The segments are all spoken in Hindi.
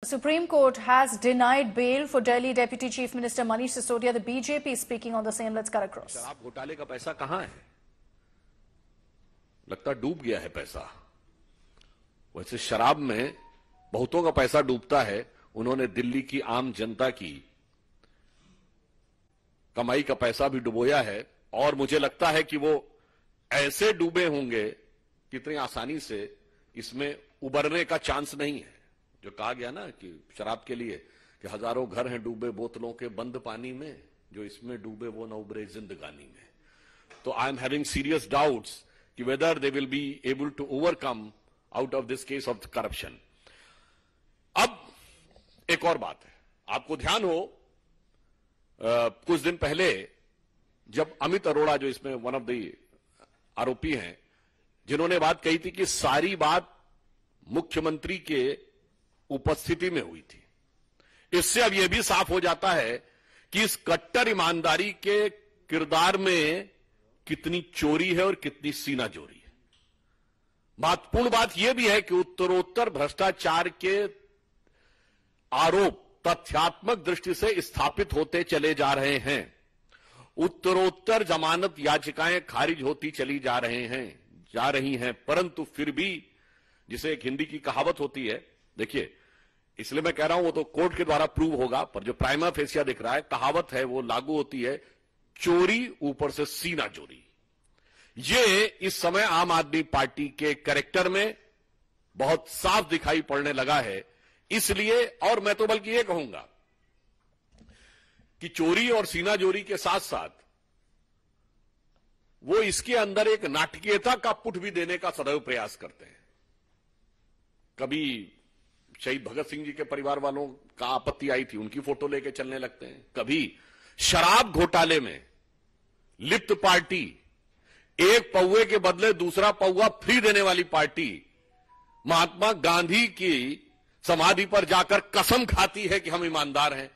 The Supreme Court has denied bail for Delhi Deputy Chief Minister Manish Sisodia. The BJP is speaking on the same. Let's cut across. शराब घोटाले का पैसा कहां है? लगता डूब गया है पैसा। वैसे शराब में बहुतों का पैसा डूबता है। उन्होंने दिल्ली की आम जनता की कमाई का पैसा भी डुबोया है और मुझे लगता है कि वो ऐसे डूबे होंगे कितनी आसानी से इसमें उबरने का चांस नहीं है। जो कहा गया ना कि शराब के लिए कि हजारों घर हैं डूबे बोतलों के बंद पानी में, जो इसमें डूबे वो न उबरे जिंदगानी में। तो I am having serious doubts कि whether they will be able to overcome out of this case of corruption. अब एक और बात है, आपको ध्यान हो कुछ दिन पहले जब अमित अरोड़ा, जो इसमें वन ऑफ द आरोपी हैं, जिन्होंने बात कही थी कि सारी बात मुख्यमंत्री के उपस्थिति में हुई थी, इससे अब यह भी साफ हो जाता है कि इस कट्टर ईमानदारी के किरदार में कितनी चोरी है और कितनी सीनाजोरी है। महत्वपूर्ण बात यह भी है कि उत्तरोत्तर भ्रष्टाचार के आरोप तथ्यात्मक दृष्टि से स्थापित होते चले जा रहे हैं। उत्तरोत्तर जमानत याचिकाएं खारिज होती चली जा रही हैं, परंतु फिर भी, जिसे एक हिंदी की कहावत होती है, देखिए इसलिए मैं कह रहा हूं वो तो कोर्ट के द्वारा प्रूव होगा, पर जो प्राइमा फेसिया दिख रहा है, कहावत है वो लागू होती है, चोरी ऊपर से सीना चोरी। ये इस समय आम आदमी पार्टी के कैरेक्टर में बहुत साफ दिखाई पड़ने लगा है। इसलिए, और मैं तो बल्कि ये कहूंगा कि चोरी और सीनाजोरी के साथ साथ वो इसके अंदर एक नाटकीयता का पुट भी देने का सदैव प्रयास करते हैं। कभी शहीद भगत सिंह जी के परिवार वालों का आपत्ति आई थी, उनकी फोटो लेके चलने लगते हैं। कभी शराब घोटाले में लिप्त पार्टी, एक पौवे के बदले दूसरा पौवा फ्री देने वाली पार्टी, महात्मा गांधी की समाधि पर जाकर कसम खाती है कि हम ईमानदार हैं।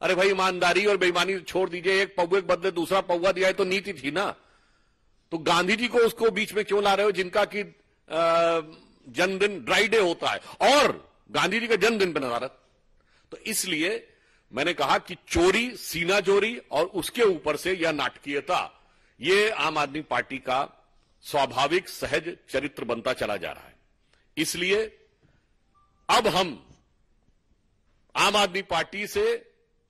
अरे भाई, ईमानदारी और बेईमानी छोड़ दीजिए, एक पौवे के बदले दूसरा पौवा दिया है तो नीति थी ना। तो गांधी जी को उसको बीच में क्यों ला रहे हो, जिनका कि जन्मदिन ड्राई डे होता है और गांधी जी का जन्मदिन बना भारत। तो इसलिए मैंने कहा कि चोरी, सीनाजोरी और उसके ऊपर से यह नाटकीयता, यह आम आदमी पार्टी का स्वाभाविक सहज चरित्र बनता चला जा रहा है। इसलिए अब हम आम आदमी पार्टी से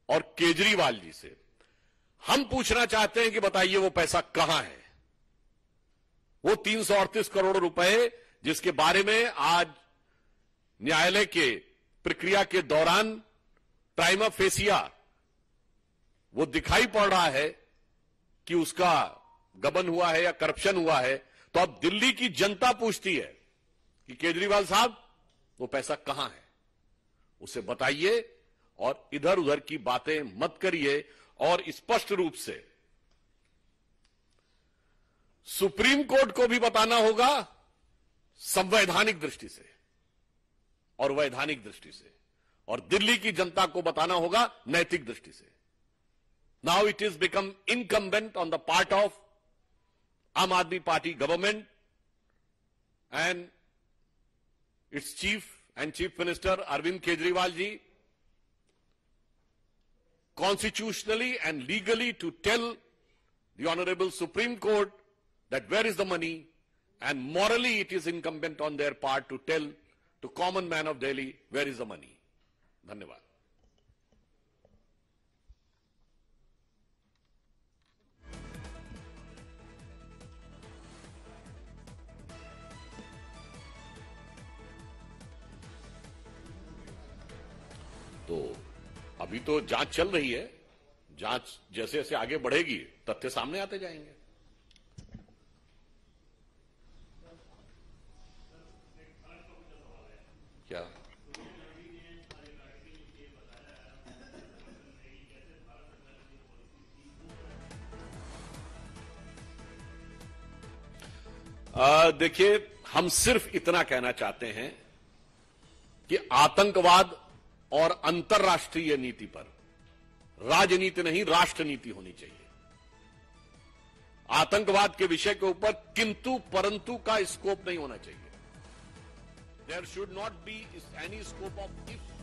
और केजरीवाल जी से हम पूछना चाहते हैं कि बताइए वो पैसा कहां है। वो 338 करोड़ रुपए जिसके बारे में आज न्यायालय के प्रक्रिया के दौरान प्राइमा फेसिया वो दिखाई पड़ रहा है कि उसका गबन हुआ है या करप्शन हुआ है, तो अब दिल्ली की जनता पूछती है कि केजरीवाल साहब वो पैसा कहां है, उसे बताइए और इधर उधर की बातें मत करिए। और स्पष्ट रूप से सुप्रीम कोर्ट को भी बताना होगा संवैधानिक दृष्टि से और वैधानिक दृष्टि से, और दिल्ली की जनता को बताना होगा नैतिक दृष्टि से। Now it is become incumbent on the part of आम आदमी party government and its chief and chief minister Arvind Kejriwal ji, constitutionally and legally to tell the honorable Supreme Court that where is the money, and morally it is incumbent on their part to tell to common man of Delhi where is the money. धन्यवाद। तो अभी तो जांच चल रही है, जांच जैसे जैसे आगे बढ़ेगी तथ्य सामने आते जाएंगे। क्या देखिए, हम सिर्फ इतना कहना चाहते हैं कि आतंकवाद और अंतर्राष्ट्रीय नीति पर राजनीति नहीं, राष्ट्रनीति होनी चाहिए। आतंकवाद के विषय के ऊपर किंतु परंतु का स्कोप नहीं होना चाहिए। There should not be any scope of if